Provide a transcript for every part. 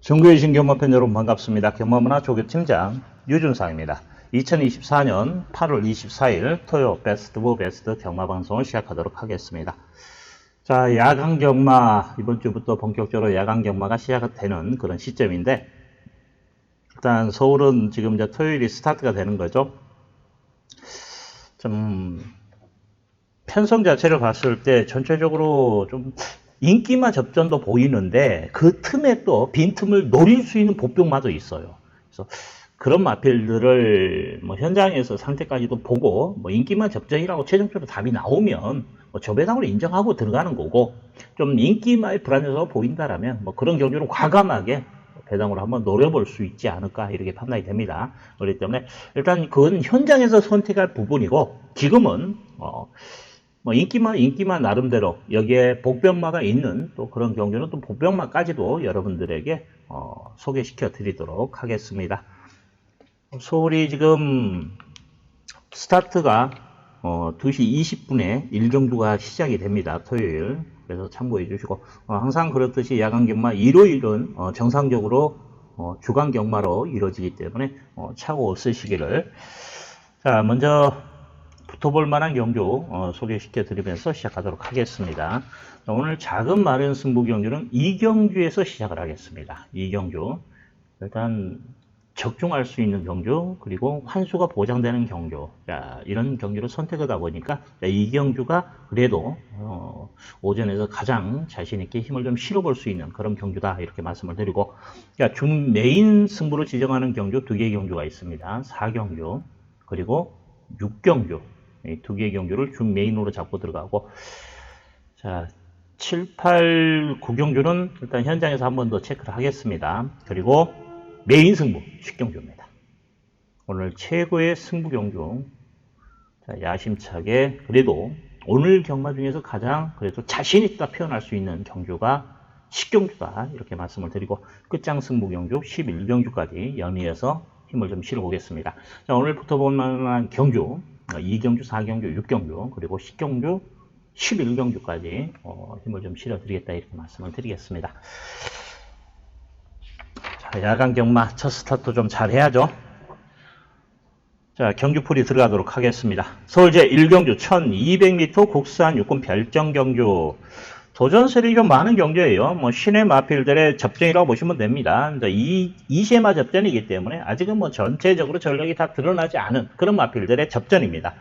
정교해진 경마팬 여러분 반갑습니다. 경마문화 조교팀장 유준상입니다. 2024년 8월 24일 토요 베스트 오브 베스트 경마방송을 시작하도록 하겠습니다. 자, 야간 경마, 이번 주부터 본격적으로 야간 경마가 시작되는 그런 시점인데, 일단 서울은 지금 이제 토요일이 스타트가 되는 거죠. 좀 편성 자체를 봤을 때 전체적으로 좀 인기마 접전도 보이는데 그 틈에 또 빈틈을 노릴 수 있는 복병마도 있어요. 그래서 그런 마필들을 뭐 현장에서 상태까지도 보고 뭐 인기마 접전이라고 최종적으로 답이 나오면 뭐 조배당으로 인정하고 들어가는 거고, 좀 인기마의 불안해서 보인다라면 뭐 그런 경주를 과감하게 배당으로 한번 노려볼 수 있지 않을까 이렇게 판단이 됩니다. 그렇기 때문에 일단 그건 현장에서 선택할 부분이고, 지금은 뭐 인기마 나름대로 여기에 복병마가 있는 또 그런 경주는 또 복병마까지도 여러분들에게 소개시켜 드리도록 하겠습니다. 서울이 지금 스타트가 2시 20분에 1경주가 시작이 됩니다. 토요일. 그래서 참고해 주시고, 항상 그렇듯이 야간 경마 일요일은 정상적으로 주간 경마로 이루어지기 때문에 차고 쓰시기를. 자, 먼저 붙어볼 만한 경주 소개시켜 드리면서 시작하도록 하겠습니다. 오늘 작은 마련 승부 경주는 2경주에서 시작을 하겠습니다. 2경주. 일단 적중할 수 있는 경주, 그리고 환수가 보장되는 경주. 자, 이런 경주를 선택하다 보니까 2경주가 그래도 오전에서 가장 자신 있게 힘을 좀 실어볼 수 있는 그런 경주다 이렇게 말씀을 드리고, 그러니까 준 메인 승부를 지정하는 경주 2개의 경주가 있습니다. 4경주 그리고 6경주, 이 2개의 경주를 준 메인으로 잡고 들어가고, 자, 7, 8, 9경주는 일단 현장에서 한 번 더 체크를 하겠습니다. 그리고 메인 승부 10경주입니다. 오늘 최고의 승부 경주. 자, 야심차게 그래도 오늘 경마 중에서 가장 그래도 자신 있다 표현할 수 있는 경주가 10경주다 이렇게 말씀을 드리고, 끝장 승부 경주 11경주까지 연이어서 힘을 좀 실어 보겠습니다. 자, 오늘 붙어볼 만한 경주 2경주, 4경주, 6경주, 그리고 10경주, 11경주까지 힘을 좀 실어 드리겠다 이렇게 말씀을 드리겠습니다. 자, 야간 경마 첫 스타트 좀 잘 해야죠. 자, 경주풀이 들어가도록 하겠습니다. 서울 제1경주 1200m 국산 육군 별정 경주. 도전설이 좀 많은 경주예요. 뭐 신의 마필들의 접전이라고 보시면 됩니다. 이세마 접전이기 때문에 아직은 뭐 전체적으로 전력이 다 드러나지 않은 그런 마필들의 접전입니다.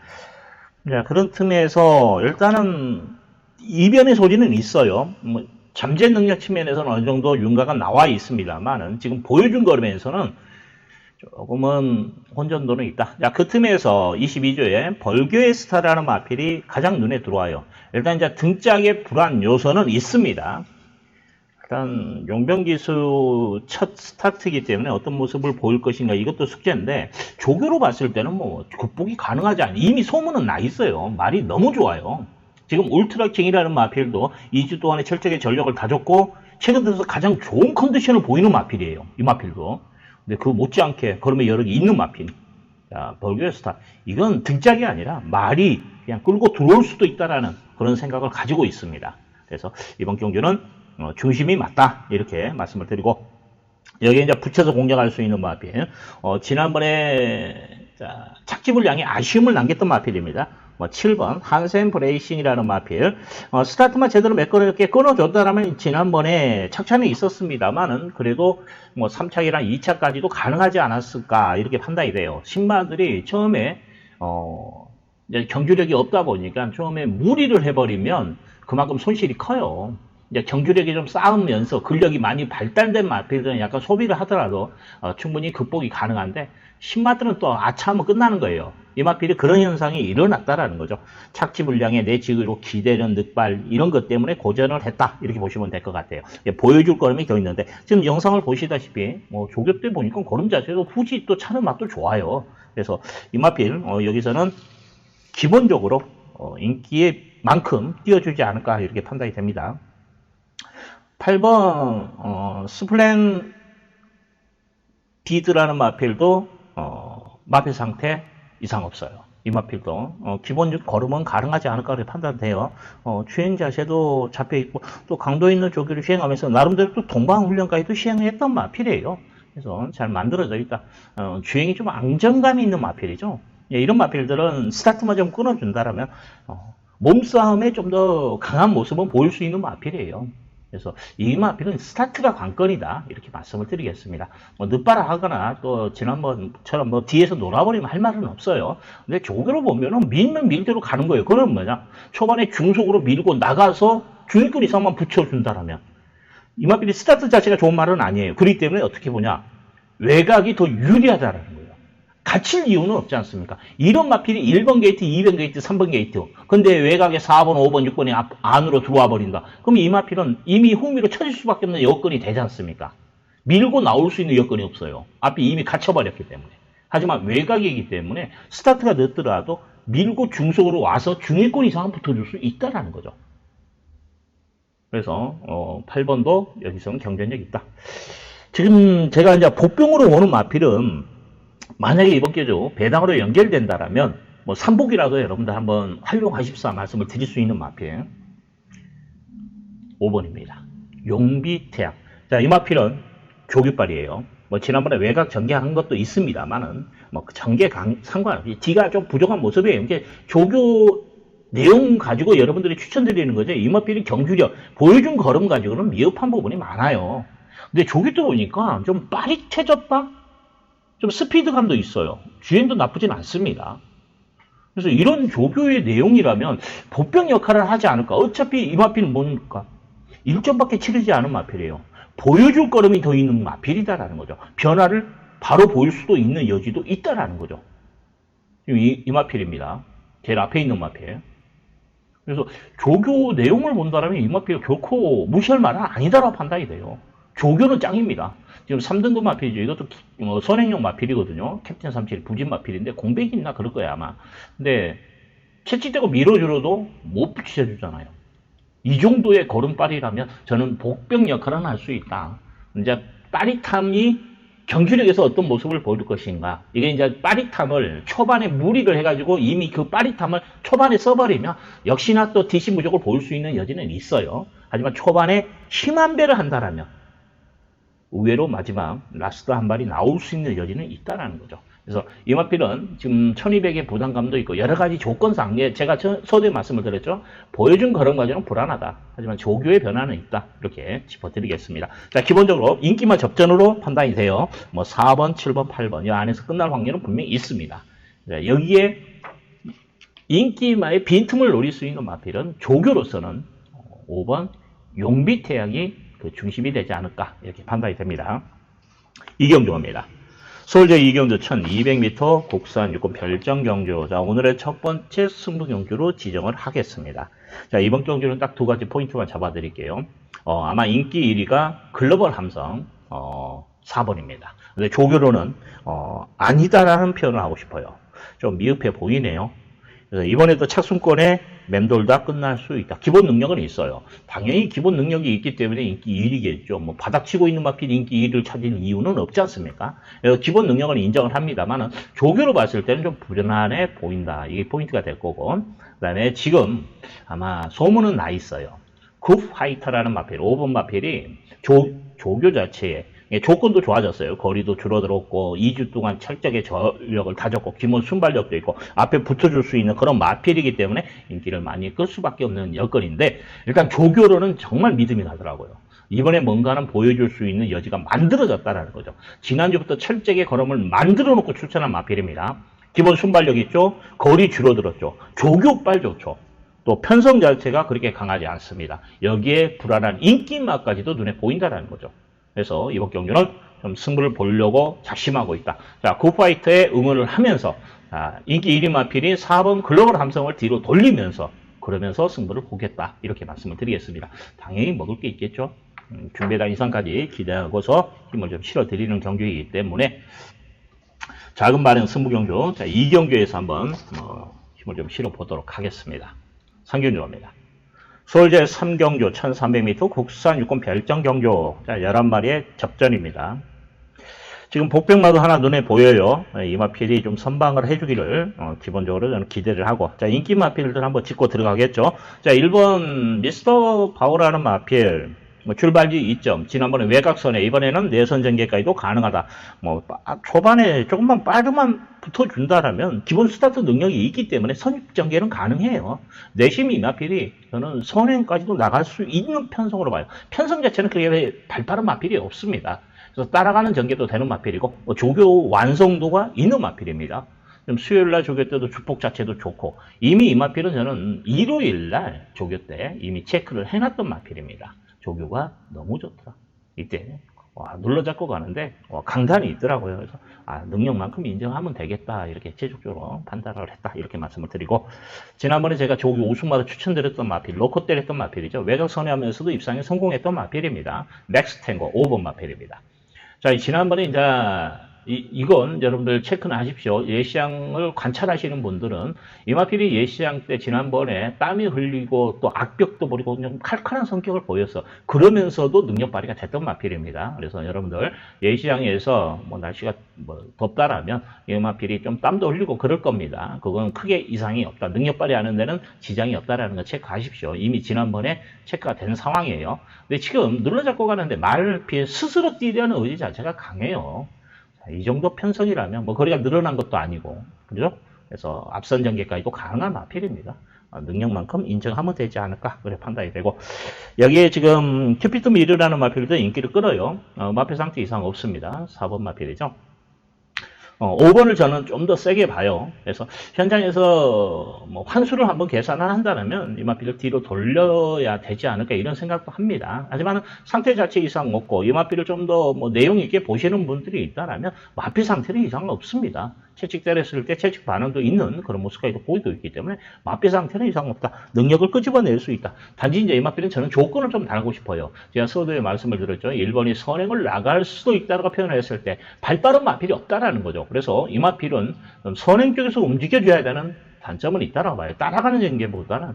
자, 그런 틈에서 일단은 이변의 소지는 있어요. 뭐 잠재 능력 측면에서는 어느 정도 윤가가 나와 있습니다만은 지금 보여준 거면서는 조금은 혼전도는 있다. 자, 그 틈에서 22조에 벌교의 스타라는 마필이 가장 눈에 들어와요. 일단 이제 등짝의 불안 요소는 있습니다. 일단 용병기수 첫 스타트이기 때문에 어떤 모습을 보일 것인가 이것도 숙제인데, 조교로 봤을 때는 뭐 극복이 가능하지 않아요. 이미 소문은 나 있어요. 말이 너무 좋아요. 지금 울트라킹이라는 마필도 2주 동안에 철저하게 전력을 다 줬고 최근 들어서 가장 좋은 컨디션을 보이는 마필이에요. 이 마필도. 근데 그 못지않게 걸음의 여력이 있는 마필. 자, 벌교의 스타. 이건 등짝이 아니라 말이 그냥 끌고 들어올 수도 있다라는 그런 생각을 가지고 있습니다. 그래서 이번 경주는 중심이 맞다 이렇게 말씀을 드리고, 여기에 이제 붙여서 공략할 수 있는 마필. 지난번에 착지불 양에 아쉬움을 남겼던 마필입니다. 7번 한센 브레이싱이라는 마필. 스타트만 제대로 매끄럽게 끊어줬다라면 지난번에 착찬이 있었습니다만은 그래도 뭐 3차기랑 2차까지도 가능하지 않았을까 이렇게 판단이 돼요. 신마들이 처음에 이제 경주력이 없다 보니까 처음에 무리를 해버리면 그만큼 손실이 커요. 이제 경주력이 좀 쌓으면서 근력이 많이 발달된 마필들은 약간 소비를 하더라도 충분히 극복이 가능한데, 신마들은 또 아차하면 끝나는 거예요. 이 마필이 그런 현상이 일어났다라는 거죠. 착지 불량에 내지로 기대는 늑발 이런 것 때문에 고전을 했다 이렇게 보시면 될 것 같아요. 보여줄 거름이 더 있는데, 지금 영상을 보시다시피 뭐 조교 때 보니까 걸음 자체도 후지 또 차는 맛도 좋아요. 그래서 이 마필 여기서는 기본적으로 인기에 만큼 띄워주지 않을까 이렇게 판단이 됩니다. 8번 스플렌 디드라는 마필도 마필 상태 이상 없어요. 이마필도 기본 걸음은 가능하지 않을까 그렇게 판단돼요. 주행 자세도 잡혀 있고 또 강도 있는 조기를 시행하면서 나름대로 또 동방 훈련까지도 시행했던 마필이에요. 그래서 잘 만들어져 있다. 주행이 좀 안정감이 있는 마필이죠. 예, 이런 마필들은 스타트만 좀 끊어준다라면 몸싸움에 좀 더 강한 모습은 보일 수 있는 마필이에요. 그래서 이 마필은 스타트가 관건이다 이렇게 말씀을 드리겠습니다. 늦바라 하거나 또 지난번처럼 뒤에서 놀아버리면 할 말은 없어요. 근데 조교로 보면은 밀면 밀대로 가는 거예요. 그건 뭐냐? 초반에 중속으로 밀고 나가서 중위권 이상만 붙여준다라면 이 마필이 스타트 자체가 좋은 말은 아니에요. 그렇기 때문에 어떻게 보냐? 외곽이 더 유리하다라는 거예요. 갇힐 이유는 없지 않습니까? 이런 마필이 1번 게이트, 2번 게이트, 3번 게이트. 근데 외곽에 4번, 5번, 6번이 안으로 들어와 버린다. 그럼 이 마필은 이미 흥미로 쳐질 수밖에 없는 여건이 되지 않습니까? 밀고 나올 수 있는 여건이 없어요. 앞이 이미 갇혀버렸기 때문에. 하지만 외곽이기 때문에 스타트가 늦더라도 밀고 중속으로 와서 중위권 이상은 붙어줄 수 있다라는 거죠. 그래서 8번도 여기서는 경쟁력이 있다. 지금 제가 이제 복병으로 오는 마필은 만약에 이번 기회죠 배당으로 연결된다라면 뭐 삼복이라도 여러분들 한번 활용하십사 말씀을 드릴 수 있는 마필 5번입니다. 용비태양. 자, 이 마필은 조규발이에요. 뭐 지난번에 외곽 전개한 것도 있습니다만은 뭐 전개 상관없이 D가 좀 부족한 모습이에요. 이게 조교 내용 가지고 여러분들이 추천드리는 거죠. 이 마필이 경주력 보여준 걸음 가지고는 미흡한 부분이 많아요. 근데 조기 때 보니까 좀 빠릿해졌다. 좀 스피드감도 있어요. 주행도 나쁘진 않습니다. 그래서 이런 조교의 내용이라면 보병 역할을 하지 않을까. 어차피 이 마필은 뭡니까? 1점밖에 치르지 않은 마필이에요. 보여줄 걸음이 더 있는 마필이다라는 거죠. 변화를 바로 보일 수도 있는 여지도 있다라는 거죠. 지금 이 마필입니다. 제일 앞에 있는 마필. 그래서 조교 내용을 본다면 이 마필 결코 무시할 말은 아니다라고 판단이 돼요. 조교는 짱입니다. 지금 3등급 마필이죠. 이것도 선행용 마필이거든요. 캡틴 37 부진 마필인데 공백이 있나 그럴 거야 아마. 근데 채찍대고 밀어주려도 못 붙여주잖아요. 이 정도의 걸음빨이라면 저는 복병 역할은 할 수 있다. 이제 빠릿함이 경주력에서 어떤 모습을 보일 것인가. 이게 이제 빠릿함을 초반에 무리를 해가지고 이미 그 빠릿함을 초반에 써버리면 역시나 또 DC 무적을 보일 수 있는 여지는 있어요. 하지만 초반에 심한 배를 한다라면 의외로 마지막 라스트 한 발이 나올 수 있는 여지는 있다는 거죠. 그래서 이 마필은 지금 1200의 부담감도 있고 여러 가지 조건상 제가 서두에 말씀을 드렸죠. 보여준 걸음 과정은 불안하다. 하지만 조교의 변화는 있다. 이렇게 짚어드리겠습니다. 자, 기본적으로 인기마 접전으로 판단이 돼요. 뭐 4번, 7번, 8번 이 안에서 끝날 확률은 분명히 있습니다. 여기에 인기마의 빈틈을 노릴 수 있는 마필은 조교로서는 5번 용비태양이 그 중심이 되지 않을까 이렇게 판단이 됩니다. 이경주입니다. 서울제 이경주 1200m 국산 육군 별정 경주. 자, 오늘의 첫 번째 승부 경주로 지정을 하겠습니다. 자, 이번 경주는 딱 두 가지 포인트만 잡아드릴게요. 아마 인기 1위가 글로벌 함성 4번입니다. 근데 조교로는 아니다라는 표현을 하고 싶어요. 좀 미흡해 보이네요. 그래서 이번에도 착순권에 맴돌다 끝날 수 있다. 기본 능력은 있어요. 당연히 기본 능력이 있기 때문에 인기 1위겠죠. 뭐 바닥치고 있는 마필 인기 1위를 찾을 이유는 없지 않습니까? 기본 능력은 인정을 합니다만 조교로 봤을 때는 좀 불안해 보인다. 이게 포인트가 될 거고. 그 다음에 지금 아마 소문은 나 있어요. 굿 파이터라는 마필, 5번 마필이 조교 자체에 조건도 좋아졌어요. 거리도 줄어들었고 2주 동안 철저하게 전력을 다졌고 기본 순발력도 있고 앞에 붙어줄 수 있는 그런 마필이기 때문에 인기를 많이 끌 수밖에 없는 여건인데 일단 조교로는 정말 믿음이 가더라고요. 이번에 뭔가는 보여줄 수 있는 여지가 만들어졌다는 거죠. 지난주부터 철저하게 걸음을 만들어 놓고 출전한 마필입니다. 기본 순발력 있죠. 거리 줄어들었죠. 조교빨 좋죠. 또 편성 자체가 그렇게 강하지 않습니다. 여기에 불안한 인기맛까지도 눈에 보인다는 거죠. 그래서 이번 경주는 좀 승부를 보려고 작심하고 있다. 자, 굿파이터에 응원을 하면서 인기 1위 마필인 4번 글로벌 함성을 뒤로 돌리면서 그러면서 승부를 보겠다. 이렇게 말씀을 드리겠습니다. 당연히 먹을 게 있겠죠. 중배당 이상까지 기대하고서 힘을 좀 실어드리는 경주이기 때문에 작은 반응 승부 경주. 자, 이 경주에서 한번 힘을 좀 실어보도록 하겠습니다. 상경주입니다. 서울제 3경주 1300m 국산 육군 별정 경주. 자, 11마리의 접전입니다. 지금 복병마도 하나 눈에 보여요. 이마필이 좀 선방을 해주기를 기본적으로 저는 기대를 하고, 자, 인기 마필들 한번 짚고 들어가겠죠. 자, 1번 미스터 바우라는 마필, 뭐 출발지 2점, 지난번에 외곽선에 이번에는 내선 전개까지도 가능하다. 뭐 초반에 조금만 빠르만 붙어준다라면 기본 스타트 능력이 있기 때문에 선입 전개는 가능해요. 내심 이마필이 저는 선행까지도 나갈 수 있는 편성으로 봐요. 편성 자체는 그게 발빠른 마필이 없습니다. 그래서 따라가는 전개도 되는 마필이고 조교 완성도가 있는 마필입니다. 수요일날 조교 때도 주폭 자체도 좋고 이미 이 마필은 저는 일요일날 조교 때 이미 체크를 해놨던 마필입니다. 조교가 너무 좋다. 이때 눌러잡고 가는데 강단이 있더라고요. 그래서 능력만큼 인정하면 되겠다 이렇게 최종적으로 판단을 했다 이렇게 말씀을 드리고, 지난번에 제가 조교 우승마다 추천드렸던 마필, 로코 때렸던 마필이죠. 외곽 선회하면서도 입상에 성공했던 마필입니다. 맥스 탱고 5번 마필입니다. 자, 지난번에 이제 이건 여러분들 체크는 하십시오. 예시장을 관찰하시는 분들은 이마필이 예시장 때 지난번에 땀이 흘리고 또 악벽도 버리고 좀 칼칼한 성격을 보여서 그러면서도 능력 발휘가 됐던 마필입니다. 그래서 여러분들 예시장에서 뭐 날씨가 뭐 덥다라면 이마필이 좀 땀도 흘리고 그럴 겁니다. 그건 크게 이상이 없다. 능력 발휘하는 데는 지장이 없다라는 거 체크하십시오. 이미 지난번에 체크가 된 상황이에요. 근데 지금 눌러잡고 가는데 말을 피해 스스로 뛰려는 의지 자체가 강해요. 이 정도 편성이라면 뭐 거리가 늘어난 것도 아니고 그죠? 그래서 앞선 전개까지도 가능한 마필입니다. 능력만큼 인정하면 되지 않을까 그래 판단이 되고, 여기에 지금 큐피드 미르라는 마필도 인기를 끌어요. 마필 상태 이상 없습니다. 4번 마필이죠. 5번을 저는 좀 더 세게 봐요. 그래서 현장에서 뭐 환수를 한번 계산을 한다면 이 마필을 뒤로 돌려야 되지 않을까 이런 생각도 합니다. 하지만 상태 자체 이상 없고 이 마필을 좀 더 뭐 내용 있게 보시는 분들이 있다라면 마필 상태는 이상 없습니다. 채찍 때렸을 때 채찍 반응도 있는 그런 모습까지도 보이고 있기 때문에 마필 상태는 이상 없다. 능력을 끄집어낼 수 있다. 단지 이제 이 마필은 저는 조건을 좀 달고 싶어요. 제가 서두에 말씀을 드렸죠. 1번이 선행을 나갈 수도 있다고 표현했을 때 발빠른 마필이 없다라는 거죠. 그래서 이 마필은 선행 쪽에서 움직여줘야 되는 단점은 있다라고 봐요. 따라가는 전개보다는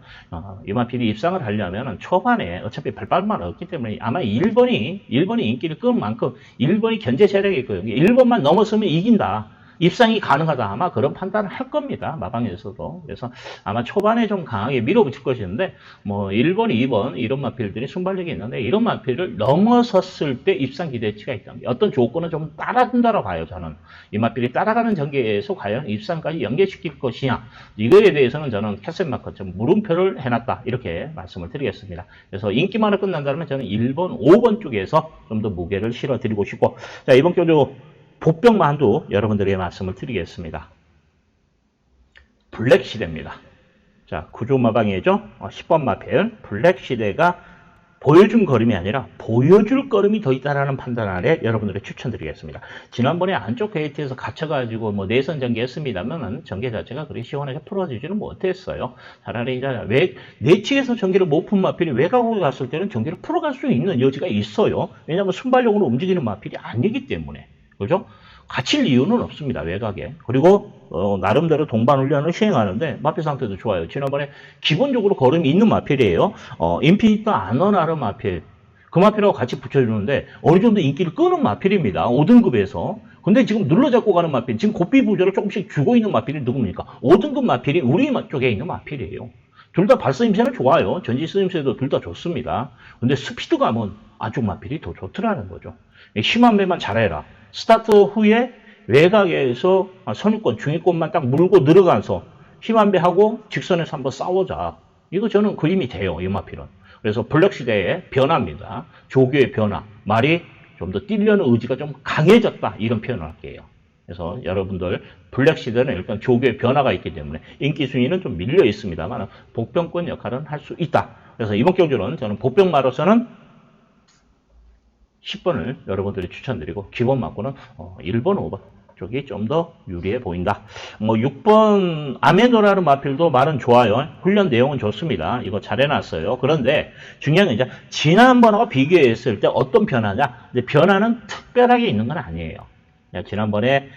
이 마필이 입상을 하려면 초반에 어차피 발빠른만 없기 때문에 아마 1번이 인기를 끄는 만큼 1번이 견제 세력이 있거든요. 1번만 넘었으면 이긴다. 입상이 가능하다. 아마 그런 판단을 할 겁니다. 마방에서도. 그래서 아마 초반에 좀 강하게 밀어붙일 것인데, 뭐 1번, 2번 이런 마필들이 순발력이 있는데 이런 마필을 넘어섰을 때 입상 기대치가 있다. 어떤 조건은 좀 따라준다고 봐요. 저는 이 마필이 따라가는 전개에서 과연 입상까지 연계시킬 것이냐, 이거에 대해서는 저는 캐슬마커처럼 물음표를 해놨다 이렇게 말씀을 드리겠습니다. 그래서 인기만을 끝난다면 저는 1번, 5번 쪽에서 좀 더 무게를 실어드리고 싶고, 자, 이번 교조 복병만도 여러분들에게 말씀을 드리겠습니다. 블랙시대입니다. 자, 구조마방이죠. 10번 마필. 블랙시대가 보여준 걸음이 아니라 보여줄 걸음이 더 있다라는 판단 아래 여러분들에게 추천드리겠습니다. 지난번에 안쪽 게이트에서 갇혀가지고 뭐 내선 전개했습니다만 전개 자체가 그리 시원하게 풀어지지는 못했어요. 차라리 내측에서 전개를 못 푼 마필이 외곽으로 갔을 때는 전개를 풀어갈 수 있는 여지가 있어요. 왜냐하면 순발력으로 움직이는 마필이 아니기 때문에. 그죠? 갇힐 이유는 없습니다. 외곽에. 그리고 나름대로 동반훈련을 시행하는데 마필 상태도 좋아요. 지난번에 기본적으로 걸음이 있는 마필이에요. 인피니트 아너나르 마필. 그 마필하고 같이 붙여주는데 어느 정도 인기를 끄는 마필입니다. 5등급에서. 근데 지금 눌러잡고 가는 마필, 지금 고삐 부조를 조금씩 주고 있는 마필이 누굽니까? 5등급 마필이 우리 쪽에 있는 마필이에요. 둘 다 발사 임새는 좋아요. 전지 쓰임새도 둘 다 좋습니다. 근데 스피드감은 안쪽 마필이 더 좋더라는 거죠. 심한 배만 잘해라. 스타트 후에 외곽에서 선유권, 중위권만 딱 물고 늘어가서 힘한 배 하고 직선에서 한번 싸우자. 이거 저는 그림이 돼요. 이 마필은. 그래서 블랙시대의 변화입니다. 조교의 변화. 말이 좀 더 뛰려는 의지가 좀 강해졌다. 이런 표현을 할게요. 그래서 여러분들 블랙시대는 일단 조교의 변화가 있기 때문에 인기 순위는 좀 밀려 있습니다만 복병권 역할은 할 수 있다. 그래서 이번 경주는 저는 복병마로서는 10번을 여러분들이 추천드리고 기본 맞고는 1번, 5번 쪽이 좀 더 유리해 보인다. 뭐 6번 아메노라는 마필도 말은 좋아요. 훈련 내용은 좋습니다. 이거 잘 해놨어요. 그런데 중요한 건 이제 지난번하고 비교했을 때 어떤 변화냐? 근데 변화는 특별하게 있는 건 아니에요. 지난번에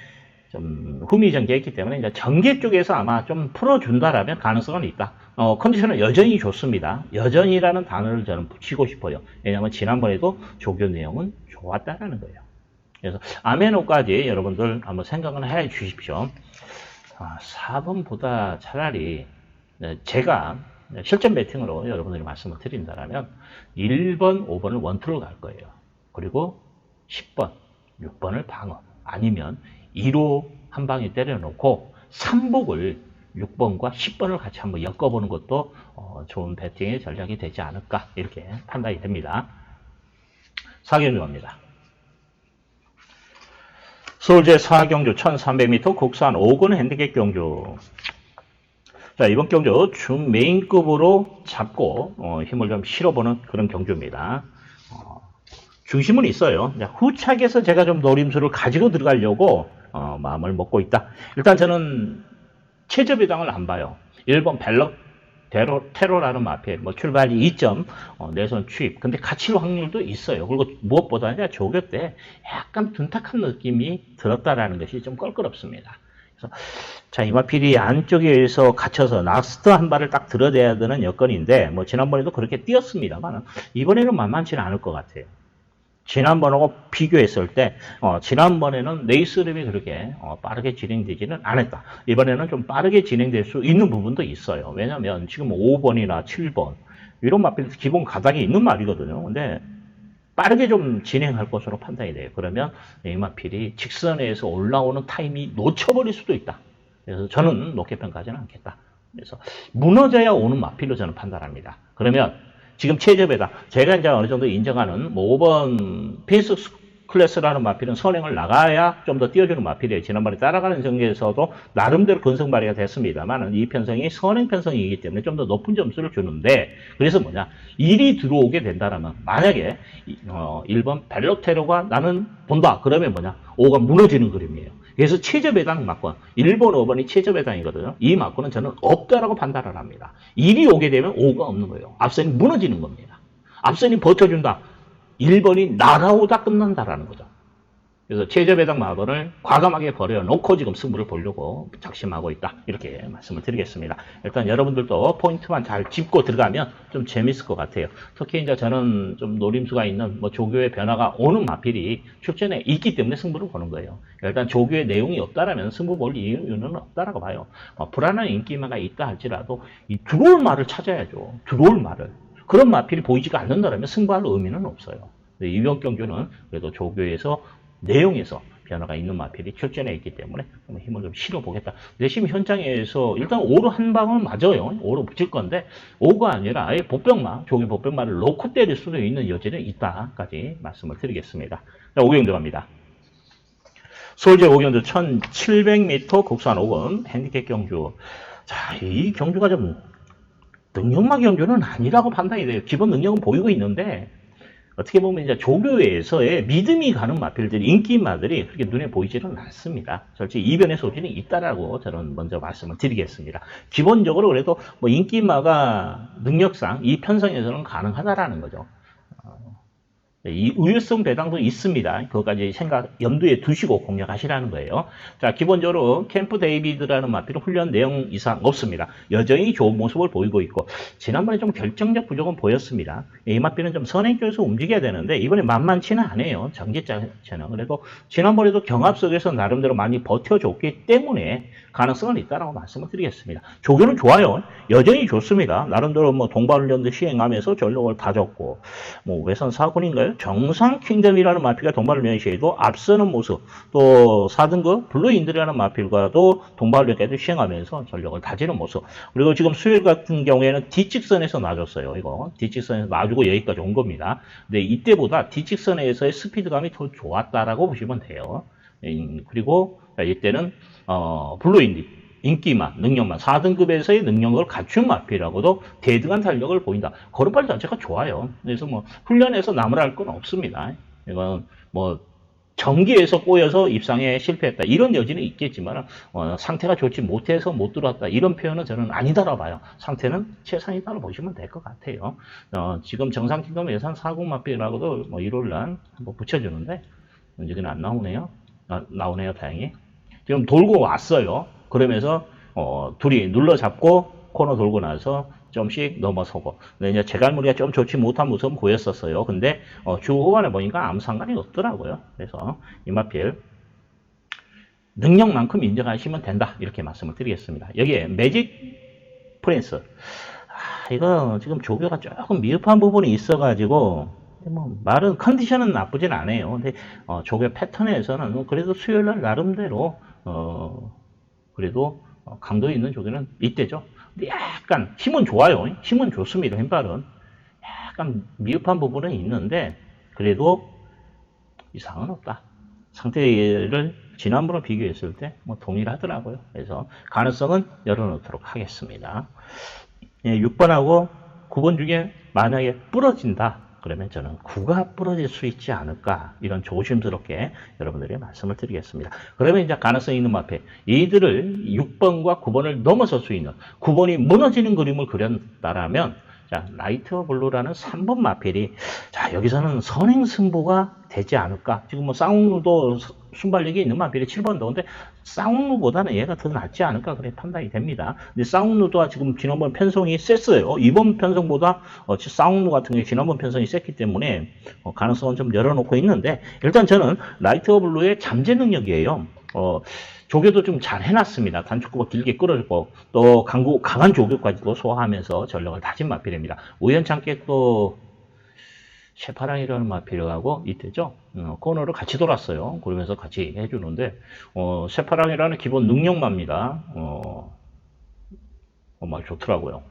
좀 후미전개했기 때문에 이제 전개 쪽에서 아마 좀 풀어준다라면 가능성은 있다. 컨디션은 여전히 좋습니다. 여전히라는 단어를 저는 붙이고 싶어요. 왜냐하면 지난번에도 조교 내용은 좋았다라는 거예요. 그래서 아메노까지 여러분들 한번 생각을 해 주십시오. 4번보다 차라리 제가 실전 배팅으로 여러분들이 말씀을 드린다면 1번, 5번을 원투로 갈 거예요. 그리고 10번, 6번을 방어. 아니면 2로 한 방에 때려놓고 3복을 6번과 10번을 같이 한번 엮어보는 것도 좋은 배팅의 전략이 되지 않을까 이렇게 판단이 됩니다. 4경주 갑니다. 서울제 4경주 1300m 국산 5군 핸디캡 경주. 자, 이번 경주 중메인급으로 잡고 힘을 좀 실어보는 그런 경주입니다. 중심은 있어요. 후착에서 제가 좀 노림수를 가지고 들어가려고 마음을 먹고 있다. 일단 저는 최저 배당을 안 봐요. 1번 벨럭 테러라는 마필, 출발 2점, 내선 추입. 근데 갇힐 확률도 있어요. 그리고 무엇보다 조교 때 약간 둔탁한 느낌이 들었다라는 것이 좀 껄끄럽습니다. 그래서 자, 이 마필이 안쪽에서 갇혀서 라스트 한 발을 딱 들어대야 되는 여건인데, 지난번에도 그렇게 뛰었습니다만, 이번에는 만만치는 않을 것 같아요. 지난번하고 비교했을 때 지난번에는 레이스름이 그렇게 빠르게 진행되지는 않았다. 이번에는 좀 빠르게 진행될 수 있는 부분도 있어요. 왜냐하면 지금 5번이나 7번 이런 마필 기본 가닥이 있는 말이거든요. 근데 빠르게 좀 진행할 것으로 판단이 돼요. 그러면 이 마필이 직선에서 올라오는 타임이 놓쳐버릴 수도 있다. 그래서 저는 높게 평가하지는 않겠다. 그래서 무너져야 오는 마필로 저는 판단합니다. 그러면 지금 최저배당, 제가 이제 어느 정도 인정하는 5번 페이스 클래스라는 마필은 선행을 나가야 좀 더 띄워주는 마필이에요. 지난번에 따라가는 전개에서도 나름대로 근성 발휘가 됐습니다만 이 편성이 선행 편성이기 때문에 좀 더 높은 점수를 주는데, 그래서 뭐냐, 1이 들어오게 된다라면 만약에 1번 벨로테로가 나는 본다 그러면 뭐냐, 5가 무너지는 그림이에요. 그래서 최저배당 막권, 1번, 5번이 최저배당이거든요. 이 막권은 저는 없다라고 판단을 합니다. 1이 오게 되면 5가 없는 거예요. 앞선이 무너지는 겁니다. 앞선이 버텨준다. 1번이 나가오다 끝난다라는 거죠. 그래서 최저배당 막원을 과감하게 버려놓고 지금 승부를 보려고 작심하고 있다. 이렇게 말씀을 드리겠습니다. 일단 여러분들도 포인트만 잘 짚고 들어가면 좀 재밌을 것 같아요. 특히 이제 저는 좀 노림수가 있는 조교의 변화가 오는 마필이 출전에 있기 때문에 승부를 보는 거예요. 일단 조교의 내용이 없다라면 승부 볼 이유는 없다라고 봐요. 불안한 인기마가 있다 할지라도 이 들어올 말을 찾아야죠. 들어올 말을. 그런 마필이 보이지가 않는다면 승부할 의미는 없어요. 이번 경주는 그래도 조교에서 내용에서 변화가 있는 마필이 출전해 있기 때문에 힘을 좀 실어보겠다. 내심 현장에서 일단 5로 한 방은 맞아요. 5로 붙일 건데 5가 아니라 아예 보병마, 조교 보병마를 놓고 때릴 수도 있는 여지는 있다까지 말씀을 드리겠습니다. 자, 5경주 들어갑니다. 서울제 5경주 1700m 국산 5군 핸디캡 경주. 자, 이 경주가 좀 능력마 경주는 아니라고 판단이 돼요. 기본 능력은 보이고 있는데 어떻게 보면 이제 조교에서의 믿음이 가는 마필들이, 인기마들이 그렇게 눈에 보이지는 않습니다. 솔직히 이변의 소지는 있다라고 저는 먼저 말씀을 드리겠습니다. 기본적으로 그래도 인기마가 능력상 이 편성에서는 가능하다라는 거죠. 이 우유성 배당도 있습니다. 그것까지 염두에 두시고 공략하시라는 거예요. 자, 기본적으로 캠프 데이비드라는 마필은 훈련 내용 이상 없습니다. 여전히 좋은 모습을 보이고 있고, 지난번에 좀 결정적 부족은 보였습니다. 이 마필은 좀 선행 쪽에서 움직여야 되는데, 이번에 만만치는 않아요. 전개자체는. 그래도 지난번에도 경합 속에서 나름대로 많이 버텨줬기 때문에 가능성은 있다라고 말씀을 드리겠습니다. 조교는 좋아요. 여전히 좋습니다. 나름대로 동반훈련도 시행하면서 전력을 다졌고, 외선 4군인가요? 정상 킹덤이라는 마필과 동반훈련 시에도 앞서는 모습, 또 4등급 블루인들이라는 마필과도 동반훈련까지 시행하면서 전력을 다지는 모습. 그리고 지금 수요일 같은 경우에는 뒷직선에서 놔줬어요. 이거 뒷직선에서 놔주고 여기까지 온 겁니다. 근데 이때보다 뒷직선에서의 스피드감이 더 좋았다라고 보시면 돼요. 그리고 이때는 블루인디, 인기만, 능력만, 4등급에서의 능력을 갖춘 마필이라고도 대등한 탄력을 보인다. 걸음발 자체가 좋아요. 그래서 훈련에서 나무랄 건 없습니다. 이건 전기에서 꼬여서 입상에 실패했다. 이런 여지는 있겠지만, 상태가 좋지 못해서 못 들어왔다. 이런 표현은 저는 아니다라고 봐요. 상태는 최상이다라고 보시면 될 것 같아요. 지금 정상팀금 예산 4군 마필이라고도 1월날 한번 붙여주는데, 여기는 안 나오네요. 나오네요, 다행히. 지금 돌고 왔어요. 그러면서 둘이 눌러잡고 코너 돌고 나서 좀씩 넘어서고. 근데 이제 제갈무리가 좀 좋지 못한 모습은 보였었어요. 근데 주 후반에 보니까 아무 상관이 없더라고요. 그래서 이마필 능력만큼 인정하시면 된다. 이렇게 말씀을 드리겠습니다. 여기에 매직 프린스. 이거 지금 조교가 조금 미흡한 부분이 있어가지고 뭐 말은 컨디션은 나쁘진 않아요. 근데 조교 패턴에서는 그래도 수요일날 나름대로 그래도 강도 있는 조교는 이때죠. 근데 약간 힘은 좋아요. 힘은 좋습니다. 왼발은 약간 미흡한 부분은 있는데 그래도 이상은 없다. 상태를 지난번과 비교했을 때 뭐 동일하더라고요. 그래서 가능성은 열어놓도록 하겠습니다. 6번하고 9번 중에 만약에 부러진다. 그러면 저는 9가 부러질 수 있지 않을까 이런 조심스럽게 여러분들에게 말씀을 드리겠습니다. 그러면 이제 가능성 있는 마필 이들을 6번과 9번을 넘어설 수 있는 9번이 무너지는 그림을 그렸다라면 자, 라이트 블루라는 3번 마필이 자 여기서는 선행승부가 되지 않을까. 지금 뭐 쌍옥루도 순발력이 있는 마필이 7번도 근데 쌍옥루보다는 얘가 더 낫지 않을까 그래 판단이 됩니다. 근데 쌍옥루도 지금 지난번 편성이 셌어요. 이번 편성보다 쌍옥루 같은 게 지난번 편성이 셌기 때문에 가능성은 좀 열어놓고 있는데 일단 저는 라이트 블루의 잠재 능력이에요. 조교도 좀 잘 해놨습니다. 단축구가 길게 끌어주고 또 강한 조교까지도 소화하면서 전력을 다진 마필입니다. 우연찮게 또 셰파랑이라는 마필하고 이때죠. 코너를 같이 돌았어요. 그러면서 같이 해주는데 셰파랑이라는 기본 능력마입니다. 정말 좋더라고요.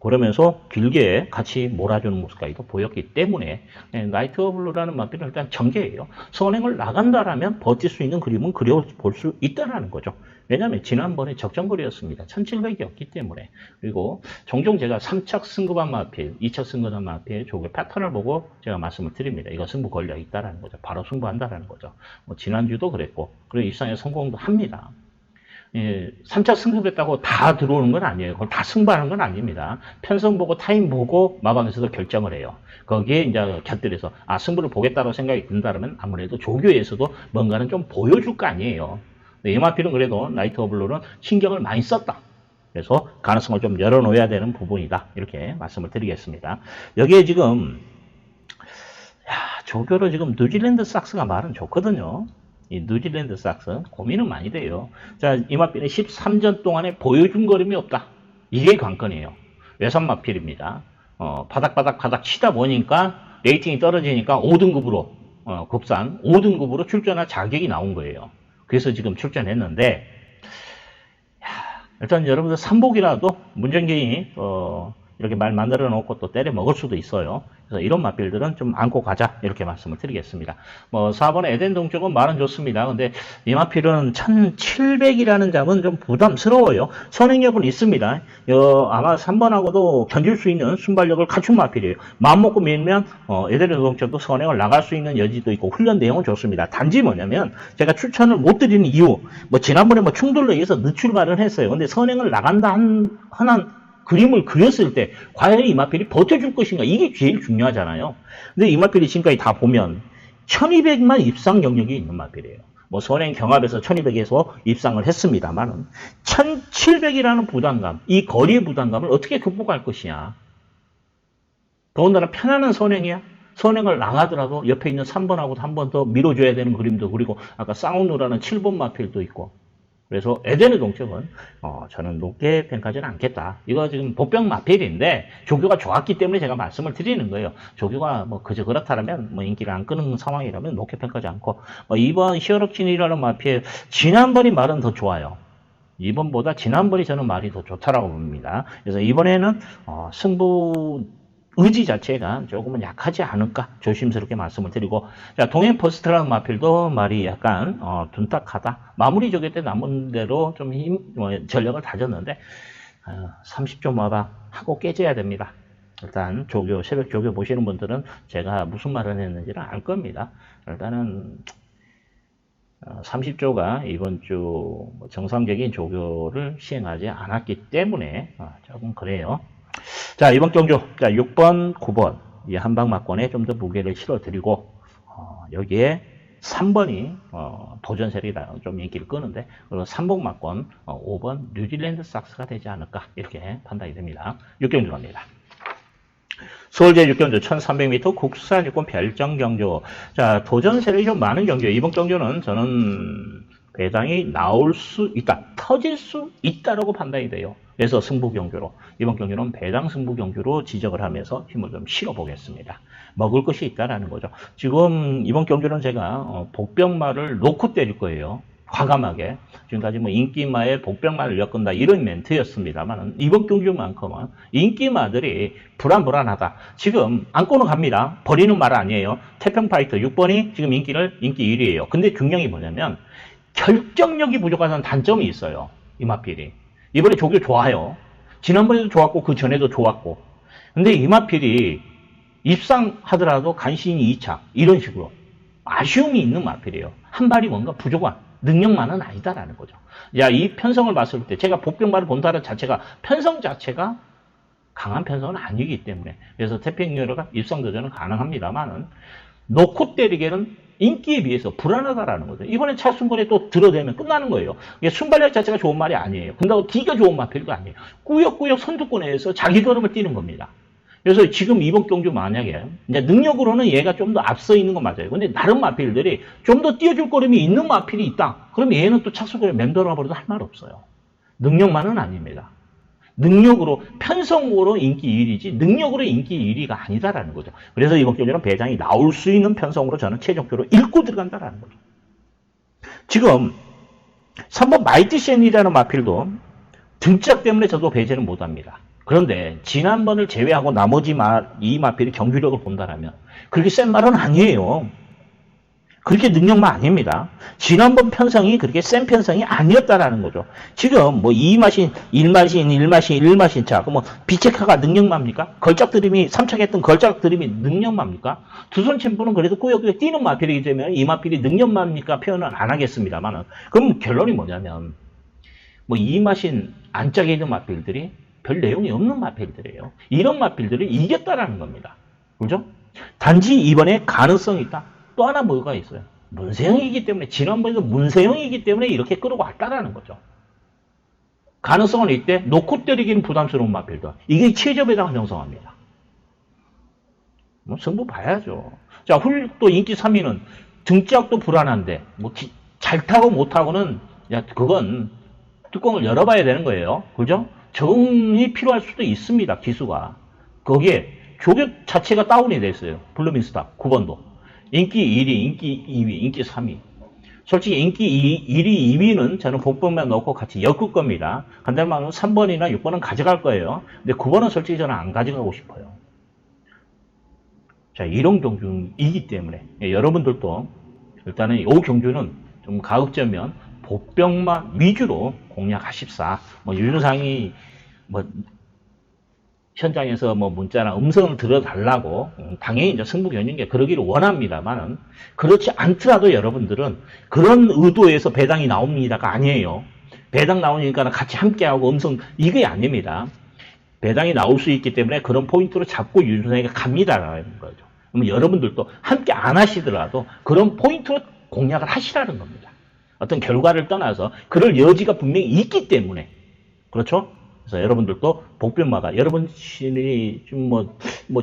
그러면서 길게 같이 몰아주는 모습까지도 보였기 때문에 나이트 블루라는 마필은 일단 전개예요. 선행을 나간다라면 버틸 수 있는 그림은 그려볼 수 있다는 거죠. 왜냐하면 지난번에 적정거리였습니다. 1700이었기 때문에. 그리고 종종 제가 3척 승급한 마필, 2척 승급한 마필 조교 패턴을 보고 제가 말씀을 드립니다. 이거 승부 권력이 있다는 거죠. 바로 승부한다는 거죠. 지난주도 그랬고 그리고 입상에 성공도 합니다. 3차 승급했다고 다 들어오는 건 아니에요. 그걸 다 승부하는 건 아닙니다. 편성 보고 타임 보고 마방에서도 결정을 해요. 거기에 이제 곁들여서 승부를 보겠다고 생각이 든다면 아무래도 조교에서도 뭔가는 좀 보여줄 거 아니에요. 이마필은 그래도 나이트 오블루는 신경을 많이 썼다. 그래서 가능성을 좀 열어놓아야 되는 부분이다. 이렇게 말씀을 드리겠습니다. 여기에 지금 조교로 지금 뉴질랜드 삭스가 말은 좋거든요. 이 뉴질랜드 삭스 고민은 많이 돼요. 자, 이마필은 13전 동안에 보여준 그림이 없다. 이게 관건이에요. 외선 마필입니다. 바닥 치다 보니까 레이팅이 떨어지니까 5등급으로 국산 5등급으로 출전할 자격이 나온 거예요. 그래서 지금 출전했는데 일단 여러분들 삼복이라도 문정기이 이렇게 말 만들어 놓고 또 때려 먹을 수도 있어요. 그래서 이런 마필들은 좀 안고 가자 이렇게 말씀을 드리겠습니다. 4번 에덴 동쪽은 말은 좋습니다. 근데 이 마필은 1700이라는 잡은 좀 부담스러워요. 선행력은 있습니다. 아마 3번하고도 견딜 수 있는 순발력을 갖춘 마필이에요. 마음 먹고 밀면 에덴 동쪽도 선행을 나갈 수 있는 여지도 있고 훈련 내용은 좋습니다. 단지 뭐냐면 제가 추천을 못 드리는 이유 지난번에 충돌로 의해서 늦출발을 했어요. 근데 선행을 나간다 하는 그림을 그렸을 때 과연 이마필이 버텨줄 것인가 이게 제일 중요하잖아요. 근데 이마필이 지금까지 다 보면 1200만 입상 영역이 있는 마필이에요. 선행 경합에서 1200에서 입상을 했습니다만 1700이라는 부담감, 이 거리의 부담감을 어떻게 극복할 것이냐. 더군다나 편안한 선행이야. 선행을 나가더라도 옆에 있는 3번하고도 한 번 더 밀어줘야 되는 그림도 그리고 아까 쌍옥루라는 7번 마필도 있고 그래서 에덴의 동쪽은 저는 높게 평가하지는 않겠다. 이거 지금 보병 마필인데 조교가 좋았기 때문에 제가 말씀을 드리는 거예요. 조교가 그저 그렇다면 인기를 안 끄는 상황이라면 높게 평가하지 않고 이번 히어로킨이라는 마필 지난번이 말은 더 좋아요. 이번보다 지난번이 저는 말이 더 좋다라고 봅니다. 그래서 이번에는 승부 의지 자체가 조금은 약하지 않을까 조심스럽게 말씀을 드리고 자 동행 퍼스트라는 마필도 말이 약간 둔탁하다. 마무리 조교 때 남은 대로 좀 전력을 다졌는데 30조마다 하고 깨져야 됩니다. 일단 조교 새벽 조교 보시는 분들은 제가 무슨 말을 했는지는 알 겁니다. 일단은 30조가 이번 주 정상적인 조교를 시행하지 않았기 때문에 조금 그래요. 자, 이번 경주. 자, 6번, 9번. 이 한방막권에 좀 더 무게를 실어드리고, 여기에 3번이 도전 세력이라 좀 인기를 끄는데, 그리고 3번 막권 5번 뉴질랜드 삭스가 되지 않을까 이렇게 판단이 됩니다. 6경주 갑니다. 서울제 6경주 1300m 국산 유권 별정 경주. 자, 도전 세력이 좀 많은 경주. 이번 경주는 저는 배당이 나올 수 있다, 터질 수 있다라고 판단이 돼요. 그래서 승부 경주로, 이번 경주는 배당 승부 경주로 지적을 하면서 힘을 좀 실어 보겠습니다. 먹을 것이 있다라는 거죠. 지금 이번 경주는 제가 복병마를 놓고 때릴 거예요. 과감하게. 지금까지 뭐 인기마에 복병마를 엮은다 이런 멘트였습니다만, 이번 경주만큼은 인기마들이 불안하다. 지금 안고는 갑니다. 버리는 말 아니에요. 태평파이터 6번이 지금 인기 1위예요. 근데 중요한 게 뭐냐면 결정력이 부족하다는 단점이 있어요. 이마필이. 이번에 조교 좋아요. 지난번에도 좋았고 그 전에도 좋았고. 근데 이마필이 입상하더라도 간신히 2차 이런 식으로 아쉬움이 있는 마필이에요. 한 발이 뭔가 부족한 능력만은 아니다라는 거죠. 야, 이 편성을 봤을 때 제가 복병마를 본다는 자체가 편성 자체가 강한 편성은 아니기 때문에, 그래서 태평유로가 입상 도전은 가능합니다만은 놓고 때리기에는 인기에 비해서 불안하다라는 거죠. 이번에 찰순번에 또 들어대면 끝나는 거예요. 이게 순발력 자체가 좋은 말이 아니에요. 근데 기가 좋은 마필도 아니에요. 꾸역꾸역 선두권에서 자기 걸음을 뛰는 겁니다. 그래서 지금 이번 경주 만약에 이제 능력으로는 얘가 좀 더 앞서 있는 건 맞아요. 근데 다른 마필들이 좀 더 뛰어줄 걸음이 있는 마필이 있다. 그럼 얘는 또 착수권에 맴돌아 버려도 할 말 없어요. 능력만은 아닙니다. 능력으로, 편성으로 인기 1위지 능력으로 인기 1위가 아니다라는 거죠. 그래서 이번 경주는 배당이 나올 수 있는 편성으로 저는 최종적으로 읽고 들어간다라는 거죠. 지금 3번 마이티센이라는 마필도 등짝 때문에 저도 배제는 못합니다. 그런데 지난번을 제외하고 나머지 이 마필의 경주력을 본다면 그렇게 센 말은 아니에요. 그렇게 능력만 아닙니다. 지난번 편성이 그렇게 센 편성이 아니었다라는 거죠. 지금 뭐 2마신, 1마신 차, 뭐 비체카가 능력만입니까? 걸작 드림이 3차 했던 걸작 드림이 능력만입니까? 두손 챔프는 그래도 꾸역꾸역 뛰는 마필이기 때문에 이 마필이 능력만입니까? 표현은 안 하겠습니다만은, 그럼 결론이 뭐냐면 뭐 2마신 안짝에 있는 마필들이 별 내용이 없는 마필들이에요. 이런 마필들을 이겼다라는 겁니다. 그죠? 단지 이번에 가능성이 있다. 또 하나 뭐가 있어요? 문세영이기 때문에, 지난번에도 문세영이기 때문에 이렇게 끌고 왔다라는 거죠. 가능성은 있대. 놓고 때리기는 부담스러운 마필들. 이게 최저배당 형성합니다. 뭐 승부 봐야죠. 자, 훌또 인기 3위는 등짝도 불안한데 뭐 잘 타고 못 타고는, 야, 그건 뚜껑을 열어봐야 되는 거예요. 그죠? 적응이 필요할 수도 있습니다. 기수가. 거기에 조교 자체가 다운이 됐어요. 블루민스타 9번도. 인기 1위, 인기 2위, 인기 3위. 솔직히 인기 1위, 2위는 저는 복병만 넣고 같이 엮을 겁니다. 간단하면 3번이나 6번은 가져갈 거예요. 근데 9번은 솔직히 저는 안 가져가고 싶어요. 자, 이런 경주이기 때문에 여러분들도 일단은 이 경주는 좀 가급적이면 복병만 위주로 공략하십사. 뭐 유준상이 뭐 현장에서 뭐 문자나 음성을 들어달라고 당연히 이제 승부 견인게 그러기를 원합니다만은, 그렇지 않더라도 여러분들은 그런 의도에서 배당이 나옵니다가 아니에요. 배당 나오니까 같이 함께하고 음성, 이게 아닙니다. 배당이 나올 수 있기 때문에 그런 포인트로 잡고 유준상이가 갑니다라는 거죠. 그러면 여러분들도 함께 안 하시더라도 그런 포인트로 공략을 하시라는 겁니다. 어떤 결과를 떠나서 그럴 여지가 분명히 있기 때문에. 그렇죠? 그래서 여러분들도 복병마가, 여러분이 좀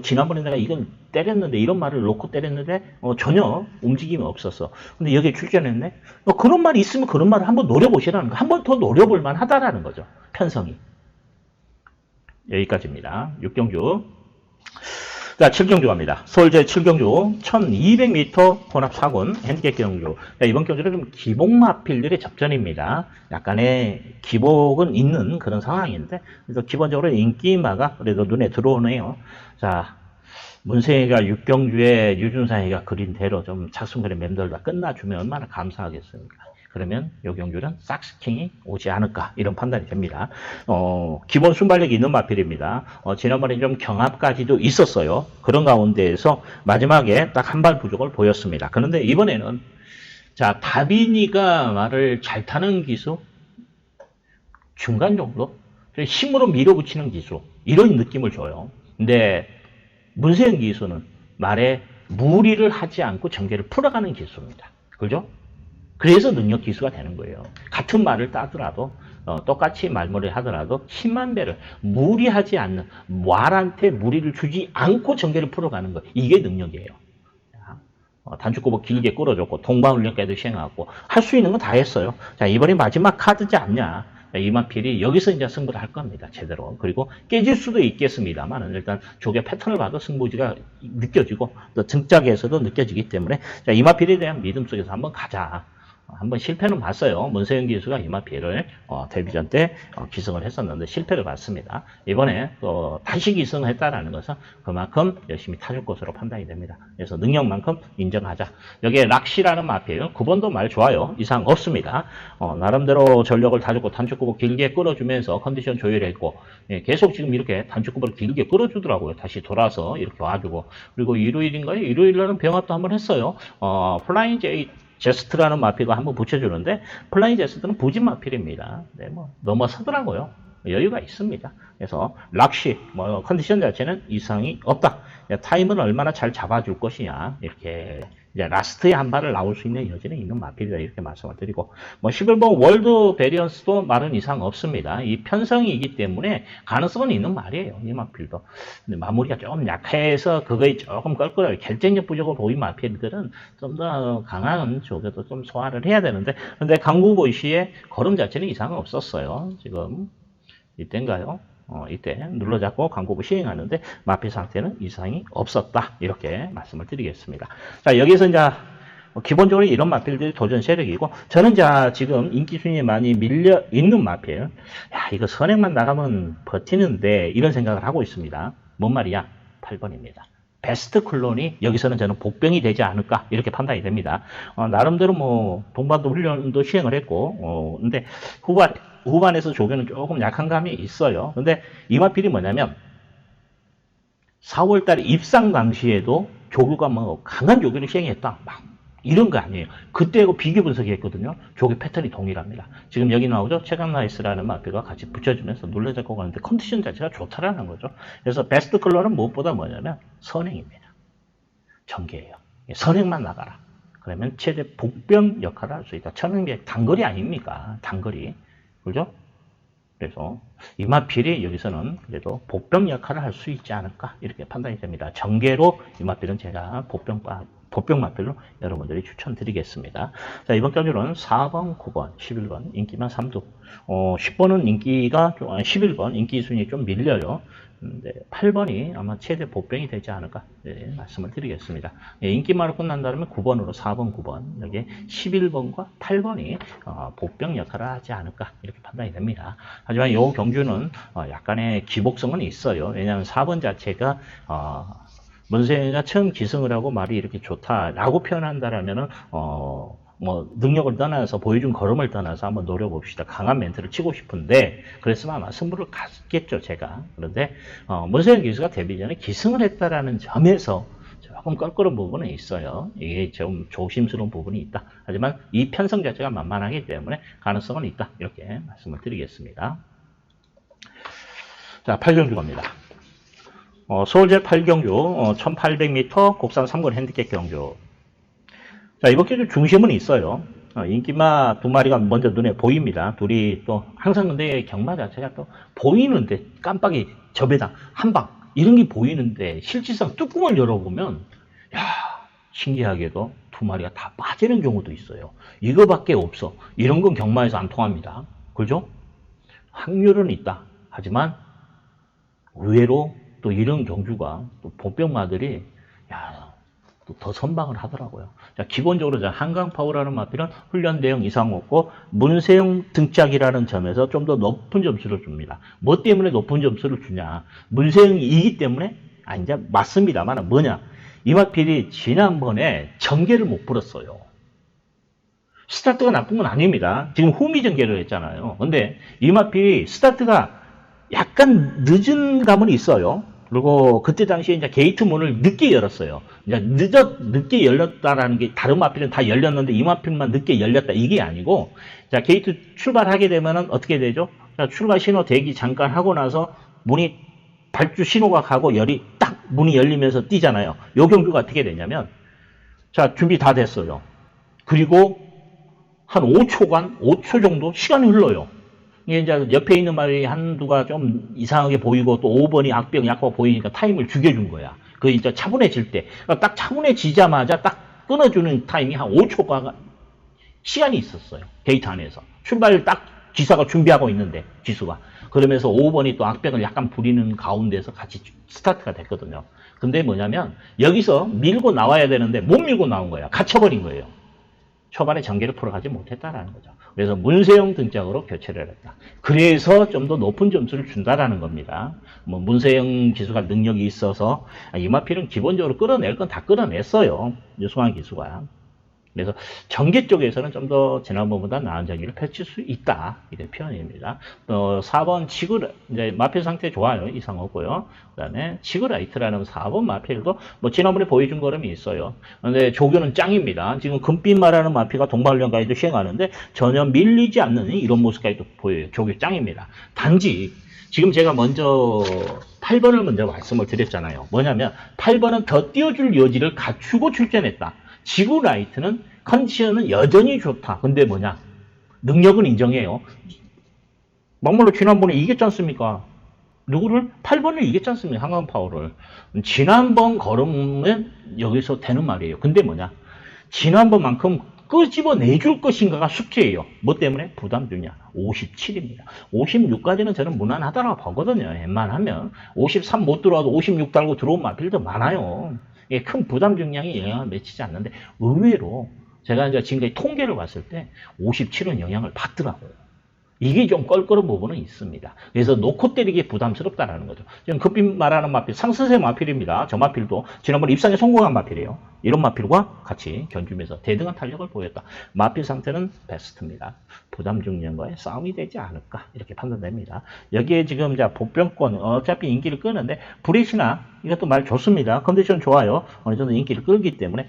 지난번에 내가 이건 때렸는데, 이런 말을 놓고 때렸는데 전혀 움직임이 없었어. 근데 여기에 출전했네? 그런 말이 있으면 그런 말을 한번 노려보시라는 거. 한 번 더 노려볼 만하다라는 거죠. 편성이. 여기까지입니다. 6경주. 자, 7경주 갑니다. 서울제 7경주 1200m 혼합 4군 핸디캡 경주. 자, 이번 경주는 좀 기복마필들의 접전입니다. 약간의 기복은 있는 그런 상황인데, 그래서 기본적으로 인기마가 그래도 눈에 들어오네요. 자, 문세희가 6경주에 유준상이가 그린 대로 좀 착순거리 맴돌다 끝나주면 얼마나 감사하겠습니까? 그러면 요 경주는 삭스킹이 오지 않을까, 이런 판단이 됩니다. 기본 순발력이 있는 마필입니다. 지난번에 좀 경합까지도 있었어요. 그런 가운데에서 마지막에 딱 한 발 부족을 보였습니다. 그런데 이번에는, 자, 다빈이가 말을 잘 타는 기수, 중간 정도? 힘으로 밀어붙이는 기수, 이런 느낌을 줘요. 근데 문세영 기수는 말에 무리를 하지 않고 전개를 풀어가는 기수입니다. 그죠? 그래서 능력 기수가 되는 거예요. 같은 말을 따더라도 똑같이 말머리를 하더라도 10만 배를 무리하지 않는 말한테 무리를 주지 않고 전개를 풀어가는 거 이게 능력이에요. 단축구법 길게 끌어줬고 동반훈련까지 시행하고 할 수 있는 건 다 했어요. 자 이번에 마지막 카드지 않냐. 이만필이 여기서 이제 승부를 할 겁니다. 제대로. 그리고 깨질 수도 있겠습니다만 일단 조개 패턴을 봐도 승부지가 느껴지고 또 등짝에서도 느껴지기 때문에 자 이만필에 대한 믿음 속에서 한번 가자. 한번 실패는 봤어요. 문세영 기수가 이마피를 데뷔전 때 기승을 했었는데 실패를 봤습니다. 이번에 다시 기승을 했다라는 것은 그만큼 열심히 타줄 것으로 판단이 됩니다. 그래서 능력만큼 인정하자. 여기에 락시라는 마필 9번도 말 좋아요. 이상 없습니다. 나름대로 전력을 다 줬고 단축구를 길게 끌어주면서 컨디션 조율했고 계속 지금 이렇게 단축구를 길게 끌어주더라고요. 다시 돌아서 이렇게 와주고 그리고 일요일인가요? 일요일날은 병합도 한번 했어요. 플라잉 제이 제스트라는 마필과 한번 붙여주는데 플라잉 제스트는 부진 마필입니다. 네, 뭐 넘어서더라고요. 여유가 있습니다. 그래서 락시 컨디션 자체는 이상이 없다. 타임은 얼마나 잘 잡아줄 것이냐 이렇게 이제 라스트에 한 발을 나올 수 있는 여지는 있는 마필이다 이렇게 말씀을 드리고 11번 월드 베리언스도 말은 이상 없습니다. 이 편성이기 때문에 가능성은 있는 말이에요. 이 마필도. 근데 마무리가 좀 약해서 그거에 조금 껄끄러워요. 결정력 부족을 보인 마필들은 좀 더 강한 쪽에도 좀 소화를 해야 되는데 근데 강구보이시의 걸음 자체는 이상은 없었어요. 지금 이때인가요? 이때 눌러잡고 광고부 시행하는데 마필 상태는 이상이 없었다. 이렇게 말씀을 드리겠습니다. 자, 여기서 이제 기본적으로 이런 마필들이 도전 세력이고 저는 자 지금 인기 순위에 많이 밀려 있는 마필. 야, 이거 선행만 나가면 버티는데 이런 생각을 하고 있습니다. 뭔 말이야? 8번입니다. 베스트 클론이 여기서는 저는 복병이 되지 않을까 이렇게 판단이 됩니다. 나름대로 뭐 동반도 훈련도 시행을 했고 근데 후반에서 조교는 조금 약한 감이 있어요. 근데 이마필이 뭐냐면 4월달에 입상 당시에도 조교가 뭐 강한 조교를 시행했다. 막 이런 거 아니에요. 그때하고 비교 분석했거든요. 조교 패턴이 동일합니다. 지금 여기 나오죠. 최강나이스라는 마필과 같이 붙여주면서 눌러잡고 가는데 컨디션 자체가 좋다라는 거죠. 그래서 베스트 컬러는 무엇보다 뭐냐면 선행입니다. 전개예요. 선행만 나가라. 그러면 최대 복병 역할을 할 수 있다. 1000개 단거리 아닙니까? 단거리. 그죠? 그래서 이마필이 여기서는 그래도 복병 역할을 할 수 있지 않을까 이렇게 판단이 됩니다. 전개로 이마필은 제가 복병 마필로 여러분들이 추천드리겠습니다. 자, 이번 경주는 4번, 9번, 11번 인기만 3두 10번은 인기가 11번 인기 순위 좀 밀려요. 네, 8번이 아마 최대 복병이 되지 않을까 네, 말씀을 드리겠습니다. 네, 인기만으로 끝난다면 9번으로 4번, 9번 여기 11번과 8번이 복병 역할을 하지 않을까 이렇게 판단이 됩니다. 하지만 이 경주는 약간의 기복성은 있어요. 왜냐하면 4번 자체가 문세영이가 처음 기승을 하고 말이 이렇게 좋다라고 표현한다라면은 뭐 능력을 떠나서 보여준 걸음을 떠나서 한번 노려봅시다. 강한 멘트를 치고 싶은데 그랬으면 아마 승부를 갔겠죠 제가. 그런데 문세영 기수가 데뷔 전에 기승을 했다라는 점에서 조금 껄끄러운 부분은 있어요. 이게 좀 조심스러운 부분이 있다. 하지만 이 편성 자체가 만만하기 때문에 가능성은 있다. 이렇게 말씀을 드리겠습니다. 자, 8경주 갑니다. 서울제 8경주 1800m 국산 3권 핸디캡 경주. 자, 이번 경주 중심은 있어요. 인기마 두 마리가 먼저 눈에 보입니다. 둘이 또 항상 근데 경마 자체가 또 보이는데 깜빡이 저배당 한방 이런 게 보이는데 실질상 뚜껑을 열어보면 야 신기하게도 두 마리가 다 빠지는 경우도 있어요. 이거밖에 없어. 이런 건 경마에서 안 통합니다. 그죠? 확률은 있다. 하지만 의외로 또 이런 경주가 또 복병마들이 또 더 선방을 하더라고요. 자, 기본적으로 한강파워라는 마필은 훈련 대응 이상 없고 문세영 등짝이라는 점에서 좀 더 높은 점수를 줍니다. 뭐 때문에 높은 점수를 주냐? 문세영이 이기 때문에? 이제 맞습니다만 뭐냐? 이 마필이 지난번에 전개를 못 풀었어요. 스타트가 나쁜 건 아닙니다. 지금 후미 전개를 했잖아요. 근데 이 마필이 스타트가 약간 늦은 감은 있어요. 그리고 그때 당시에 이제 게이트 문을 늦게 열었어요. 이제 늦게 열렸다라는 게 다른 마필은 다 열렸는데 이 마필만 늦게 열렸다 이게 아니고 자 게이트 출발하게 되면은 어떻게 되죠? 자, 출발 신호 대기 잠깐 하고 나서 문이 발주 신호가 가고 열이 딱 문이 열리면서 뛰잖아요. 요 경주가 어떻게 되냐면 자 준비 다 됐어요. 그리고 한 5초 정도 시간이 흘러요. 이게 이제 옆에 있는 말이 한두가 좀 이상하게 보이고 또 5번이 악병 약하고 보이니까 타임을 죽여준 거야. 그 이제 차분해질 때. 그러니까 딱 차분해지자마자 딱 끊어주는 타임이 한 5초가 시간이 있었어요. 데이터 안에서. 출발 딱 기사가 준비하고 있는데, 기수가. 그러면서 5번이 또 악병을 약간 부리는 가운데서 같이 스타트가 됐거든요. 근데 뭐냐면, 여기서 밀고 나와야 되는데 못 밀고 나온 거야. 갇혀버린 거예요. 초반에 전개를 풀어가지 못했다라는 거죠. 그래서 문세영 등장으로 교체를 했다. 그래서 좀 더 높은 점수를 준다라는 겁니다. 뭐 문세영 기수가 능력이 있어서 이마필은 기본적으로 끌어낼 건 다 끌어냈어요. 유승환 기수가. 그래서 전개 쪽에서는 좀 더 지난번보다 나은 전개를 펼칠 수 있다. 이런 표현입니다. 4번 치그, 이제 마필 상태 좋아요. 이상 없고요. 그 다음에 치그라이트라는 4번 마필도 뭐 지난번에 보여준 거름이 있어요. 근데 조교는 짱입니다. 지금 금빛 말하는 마필과 동반훈련까지도 시행하는데 전혀 밀리지 않는 이런 모습까지도 보여요. 조교 짱입니다. 단지 지금 제가 먼저 8번을 먼저 말씀을 드렸잖아요. 뭐냐면 8번은 더 띄워줄 여지를 갖추고 출전했다. 지구라이트는 컨디션은 여전히 좋다. 근데 뭐냐? 능력은 인정해요. 막말로 지난번에 이겼지 않습니까? 누구를? 8번을 이겼지 않습니까? 한강파워를. 지난번 걸으면 여기서 되는 말이에요. 근데 뭐냐? 지난번만큼 끄집어내줄 것인가가 숙제예요. 뭐 때문에? 부담 주냐? 57입니다. 56까지는 저는 무난하다고 보거든요. 웬만하면. 53 못 들어와도 56 달고 들어온 마필도 많아요. 큰 부담 중량이 영향을 미치지 않는데 의외로 제가 이제 지금까지 통계를 봤을 때 57은 영향을 받더라고요. 이게 좀 껄끄러운 부분은 있습니다. 그래서 놓고 때리기 부담스럽다라는 거죠. 지금 급히 말하는 마필, 상승세 마필입니다. 저 마필도 지난번에 입상에 성공한 마필이에요. 이런 마필과 같이 견주면서 대등한 탄력을 보였다. 마필 상태는 베스트입니다. 부담 중량과의 싸움이 되지 않을까 이렇게 판단됩니다. 여기에 지금 보병권 어차피 인기를 끄는데 브레시나 이것도 말 좋습니다. 컨디션 좋아요. 어느 정도 인기를 끌기 때문에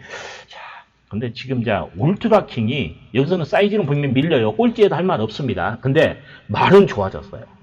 근데 지금 울트라킹이 여기서는 사이즈는 분명히 밀려요. 꼴찌에도 할 말 없습니다. 근데 말은 좋아졌어요.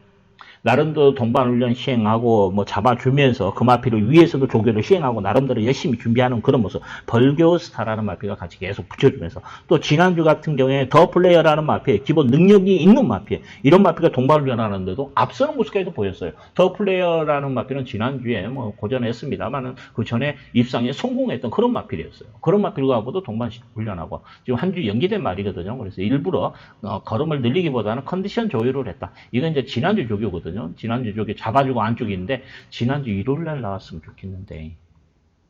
나름대로 동반훈련 시행하고 뭐 잡아주면서 그 마피를 위에서도 조교를 시행하고 나름대로 열심히 준비하는 그런 모습. 벌교스타라는 마피가 같이 계속 붙여주면서 또 지난주 같은 경우에 더 플레이어라는 마피, 기본 능력이 있는 마피, 이런 마피가 동반훈련 하는데도 앞서는 모습까지도 보였어요. 더 플레이어라는 마피는 지난주에 뭐 고전했습니다만은 그 전에 입상에 성공했던 그런 마필이었어요. 그런 마필과도 동반훈련하고 지금 한 주 연기된 말이거든요. 그래서 일부러 걸음을 늘리기보다는 컨디션 조율을 했다. 이건 이제 지난주 조교거든요. 지난주 저기 잡아주고 안쪽인데 지난주 일요일날 나왔으면 좋겠는데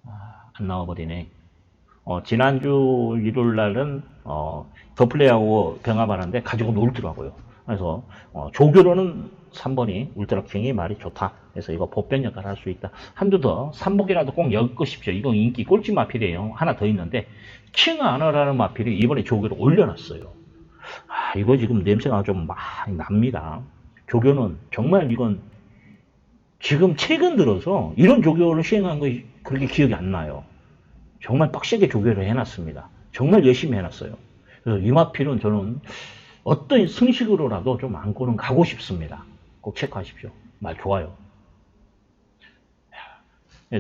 안 나와버리네. 지난주 일요일날은 더 플레이하고 병합하는데 가지고 놀더라고요. 그래서 조교로는 3번이 울트라킹이 말이 좋다. 그래서 이거 보편 역할을 할 수 있다. 한두 더 3복이라도 꼭 엮으십시오. 이건 인기 꼴찌 마필이에요. 하나 더 있는데 킹 아너라는 마필이 이번에 조교를 올려놨어요. 이거 지금 냄새가 좀 많이 납니다. 조교는 정말 이건 지금 최근 들어서 이런 조교를 시행한 것이 그렇게 기억이 안 나요. 정말 빡세게 조교를 해놨습니다. 정말 열심히 해놨어요. 그래서 이마필은 저는 어떤 승식으로라도 좀 안고는 가고 싶습니다. 꼭 체크하십시오. 말 좋아요.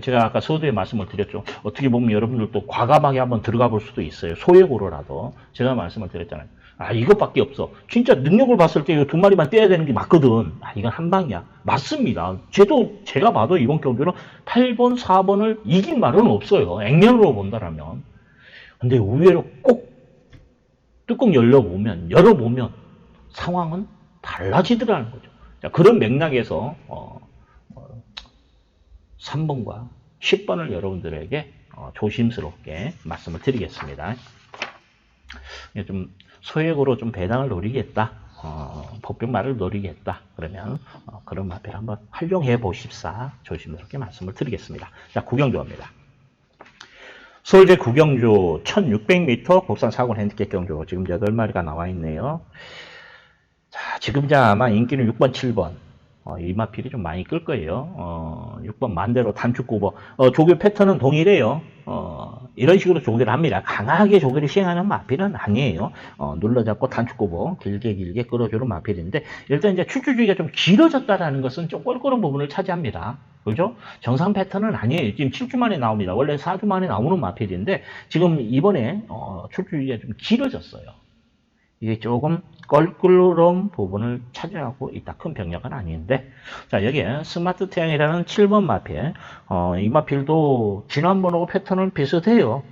제가 아까 서두에 말씀을 드렸죠. 어떻게 보면 여러분들도 과감하게 한번 들어가 볼 수도 있어요. 소액으로라도. 제가 말씀을 드렸잖아요. 이것밖에 없어. 진짜 능력을 봤을 때 이 두 마리만 떼야 되는 게 맞거든. 이건 한 방이야. 맞습니다. 제가 봐도 이번 경기는 8번, 4번을 이길 말은 없어요. 액면으로 본다라면. 근데 의외로 꼭 뚜껑 열어보면 상황은 달라지더라는 거죠. 자, 그런 맥락에서 3번과 10번을 여러분들에게 조심스럽게 말씀을 드리겠습니다. 좀 소액으로 좀 배당을 노리겠다. 복병말을 노리겠다. 그러면 그런 마필 한번 활용해 보십사. 조심스럽게 말씀을 드리겠습니다. 자, 구경조입니다. 서울대 구경조 1600m 국산 4군 핸디캡 경조 지금 8마리가 나와 있네요. 자, 지금 아마 인기는 6번, 7번. 이 마필이 좀 많이 끌 거예요. 6번 만대로 단축 굽어. 조교 패턴은 동일해요. 이런 식으로 조교를 합니다. 강하게 조교를 시행하는 마필은 아니에요. 눌러잡고 단축 굽어 길게 끌어주는 마필인데 일단 이제 출주주기가 좀 길어졌다라는 것은 좀 껄끄러운 부분을 차지합니다. 그죠? 정상 패턴은 아니에요. 지금 7주 만에 나옵니다. 원래 4주 만에 나오는 마필인데 지금 이번에 출주기가 좀 길어졌어요. 이게 조금 껄끄러운 부분을 차지하고 있다. 큰 병력은 아닌데, 자, 여기에 스마트 태양이라는 7번 마필, 이 마필도 지난번하고 패턴은 비슷해요.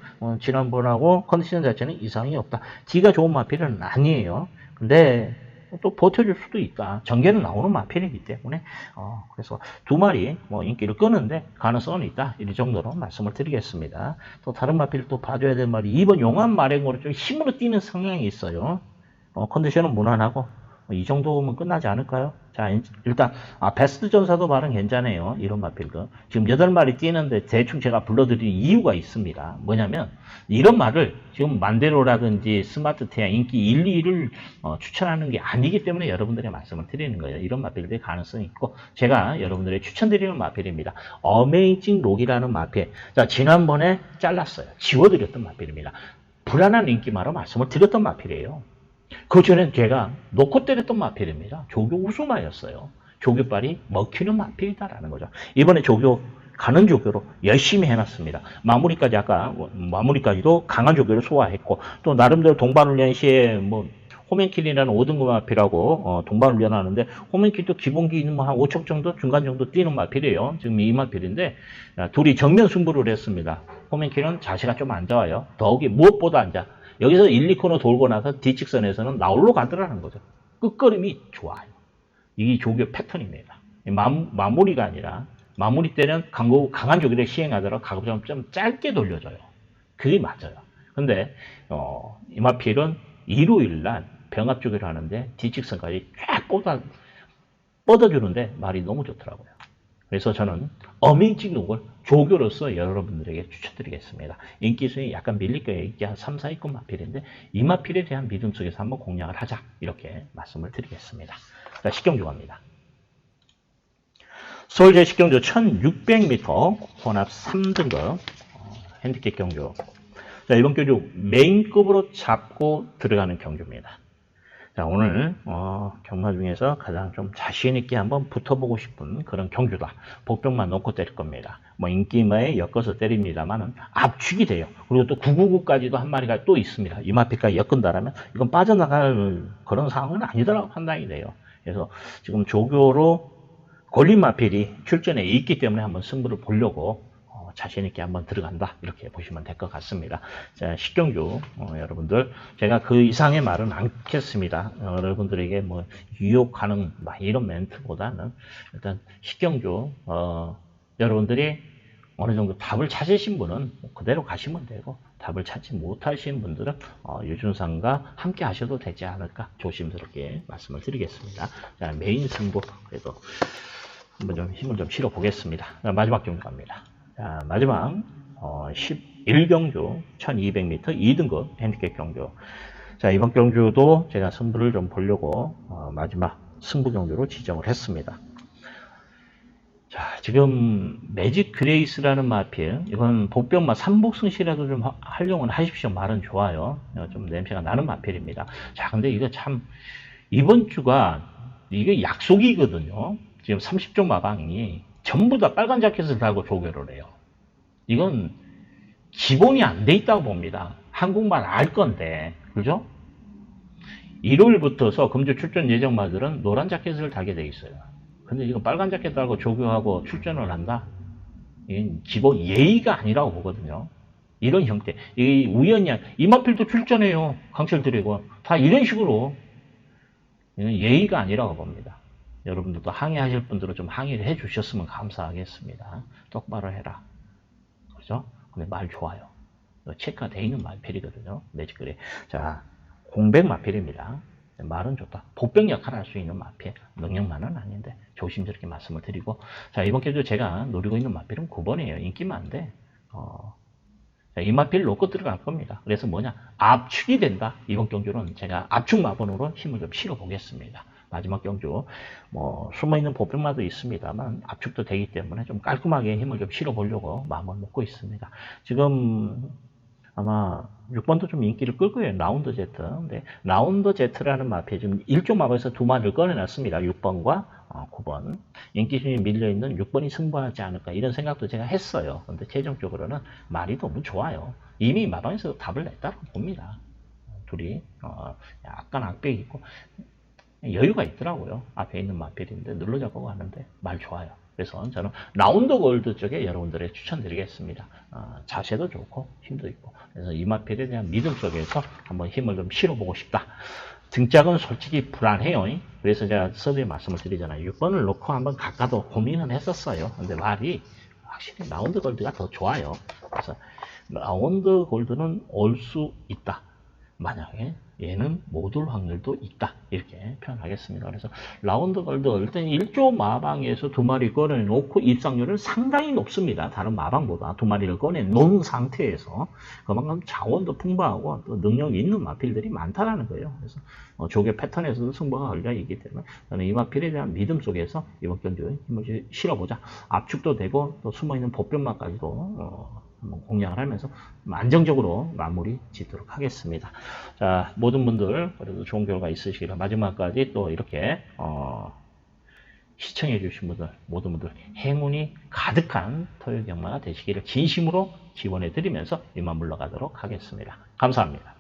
지난번하고 컨디션 자체는 이상이 없다. D가 좋은 마필은 아니에요. 근데 또 버텨줄 수도 있다. 전개는 나오는 마필이기 때문에 그래서 두 마리 인기를 끄는데 가능성은 있다. 이 정도로 말씀을 드리겠습니다. 또 다른 마필 또 봐줘야 될 말이 2번 용암 마랭으로 좀 힘으로 뛰는 성향이 있어요. 컨디션은 무난하고 이 정도면 끝나지 않을까요? 자, 일단 베스트 전사도 말은 괜찮아요. 이런 마필도 지금 8마리 뛰는데 대충 제가 불러드린 이유가 있습니다. 뭐냐면 이런 말을 지금 만대로라든지 스마트 태양 인기 1, 2를 추천하는 게 아니기 때문에 여러분들의 말씀을 드리는 거예요. 이런 마필들의 가능성이 있고 제가 여러분들의 추천드리는 마필입니다. 어메이징 록이라는 마필. 자, 지난번에 잘랐어요. 지워드렸던 마필입니다. 불안한 인기마로 말씀을 드렸던 마필이에요. 그 전엔 제가 놓고 때렸던 마필입니다. 조교 우수마였어요. 조교빨이 먹히는 마필이다라는 거죠. 이번에 조교 가는 조교로 열심히 해놨습니다. 마무리까지 아까 마무리까지도 강한 조교를 소화했고 또 나름대로 동반훈련 시에 호맨킬이라는 5등급 마필하고 동반훈련 하는데 호맨킬도 기본기는 한 5척 정도 중간 정도 뛰는 마필이에요. 지금 이 마필인데 둘이 정면 승부를 했습니다. 호맨킬은 자세가 좀 안 좋아요. 더욱이 무엇보다 안 좋아. 여기서 1, 2코너 돌고 나서 뒤측선에서는 나홀로 가더라는 거죠. 끝걸음이 좋아요. 이게 조교 패턴입니다. 마무리가 아니라 마무리 때는 강한 조교를 시행하더라도 가급적 좀 짧게 돌려줘요. 그게 맞아요. 근데 이마필은 일요일날 병합 조교를 하는데 뒤측선까지 쫙 뻗어주는데 말이 너무 좋더라고요. 그래서 저는 어메이징 록을 조교로서 여러분들에게 추천드리겠습니다. 인기 순위 약간 밀릴 거예요. 이게 한 3, 4위권 마필인데 이 마필에 대한 믿음 속에서 한번 공략을 하자. 이렇게 말씀을 드리겠습니다. 자, 식경주 갑니다. 서울제 식경주 1600m 혼합 3등급 핸디캡 경주. 자, 이번 경주 메인급으로 잡고 들어가는 경주입니다. 자, 오늘 경마 중에서 가장 좀 자신있게 한번 붙어보고 싶은 그런 경주다. 복병만 놓고 때릴 겁니다. 인기마에 엮어서 때립니다만 압축이 돼요. 그리고 또 999까지도 한 마리가 또 있습니다. 이마피까지 엮은다라면 이건 빠져나갈 그런 상황은 아니더라고 판단이 돼요. 그래서 지금 조교로 걸린 마필이 출전에 있기 때문에 한번 승부를 보려고 자신있게 한번 들어간다. 이렇게 보시면 될 것 같습니다. 자, 식경주, 여러분들, 제가 그 이상의 말은 않겠습니다. 여러분들에게 유혹하는 이런 멘트보다는 일단 식경주, 여러분들이 어느 정도 답을 찾으신 분은 그대로 가시면 되고, 답을 찾지 못하신 분들은 유준상과 함께 하셔도 되지 않을까 조심스럽게 말씀을 드리겠습니다. 자, 메인 승부, 그래도 한번 좀 힘을 좀 실어 보겠습니다. 마지막 경주 갑니다. 자, 마지막 11경주 1200m 2등급 핸디캡 경주. 자, 이번 경주도 제가 승부를 좀 보려고 마지막 승부 경주로 지정을 했습니다. 자, 지금 매직 그레이스라는 마필, 이건 복병마 삼복승시라도 좀 활용을 하십시오. 말은 좋아요. 좀 냄새가 나는 마필입니다. 자, 근데 이거 참 이번 주가 이게 약속이거든요. 지금 30종 마방이 전부 다 빨간 자켓을 달고 조교를 해요. 이건 기본이 안 돼 있다고 봅니다. 한국말 알 건데, 그죠? 일요일부터서 금주 출전 예정마들은 노란 자켓을 달게 돼 있어요. 근데 이거 빨간 자켓 달고 조교하고 출전을 한다? 이건 기본 예의가 아니라고 보거든요. 이런 형태. 이 우연히, 이마필도 출전해요. 강철 드리고. 다 이런 식으로. 이건 예의가 아니라고 봅니다. 여러분들도 항의하실 분들은 좀 항의를 해 주셨으면 감사하겠습니다. 똑바로 해라. 그죠? 근데 말 좋아요. 체크가 돼 있는 마필이거든요. 매직그레이. 자, 공백 마필입니다. 말은 좋다. 복병 역할을 할 수 있는 마필. 능력만은 아닌데 조심스럽게 말씀을 드리고. 자, 이번 경주 제가 노리고 있는 마필은 9번이에요. 인기만인데 이 마필 놓고 들어갈 겁니다. 그래서 뭐냐? 압축이 된다. 이번 경주는 제가 압축 마번으로 힘을 좀 실어 보겠습니다. 마지막 경주 숨어있는 보병마도 있습니다만 압축도 되기 때문에 좀 깔끔하게 힘을 좀 실어 보려고 마음을 먹고 있습니다. 지금 아마 6번도 좀 인기를 끌 거예요. 라운드 제트. 근데 라운드 제트라는 마필 지금 1조 마법에서 두 마리를 꺼내놨습니다. 6번과 9번. 인기심이 밀려있는 6번이 승부하지 않을까 이런 생각도 제가 했어요. 근데 최종적으로는 말이 너무 좋아요. 이미 마방에서 답을 냈다고 봅니다. 둘이 약간 악백이 있고 여유가 있더라고요. 앞에 있는 마필인데 눌러잡고 하는데 말 좋아요. 그래서 저는 라운드 골드 쪽에 여러분들의 추천드리겠습니다. 자세도 좋고 힘도 있고 그래서 이 마필에 대한 믿음 속에서 한번 힘을 좀 실어보고 싶다. 등짝은 솔직히 불안해요. 그래서 제가 서두에 말씀을 드리잖아요. 6번을 놓고 한번 가까도 고민은 했었어요. 근데 말이 확실히 라운드 골드가 더 좋아요. 그래서 라운드 골드는 올 수 있다. 만약에 얘는 못 올 확률도 있다. 이렇게 표현하겠습니다. 그래서 라운드 골드 일단 1조 마방에서 두 마리 꺼내놓고 입상률은 상당히 높습니다. 다른 마방보다 두 마리를 꺼내놓은 상태에서 그만큼 자원도 풍부하고 또 능력이 있는 마필들이 많다라는 거예요. 그래서 조개 패턴에서도 승부가 걸려 있기 때문에 저는 이 마필에 대한 믿음 속에서 이번 경기에 힘을 실어보자. 압축도 되고 또 숨어있는 보편마까지도 한번 공략을 하면서 안정적으로 마무리 짓도록 하겠습니다. 자, 모든 분들 그래도 좋은 결과 있으시기를 마지막까지 또 이렇게 시청해 주신 분들 모든 분들 행운이 가득한 토요 경마가 되시기를 진심으로 기원해 드리면서 이만 물러가도록 하겠습니다. 감사합니다.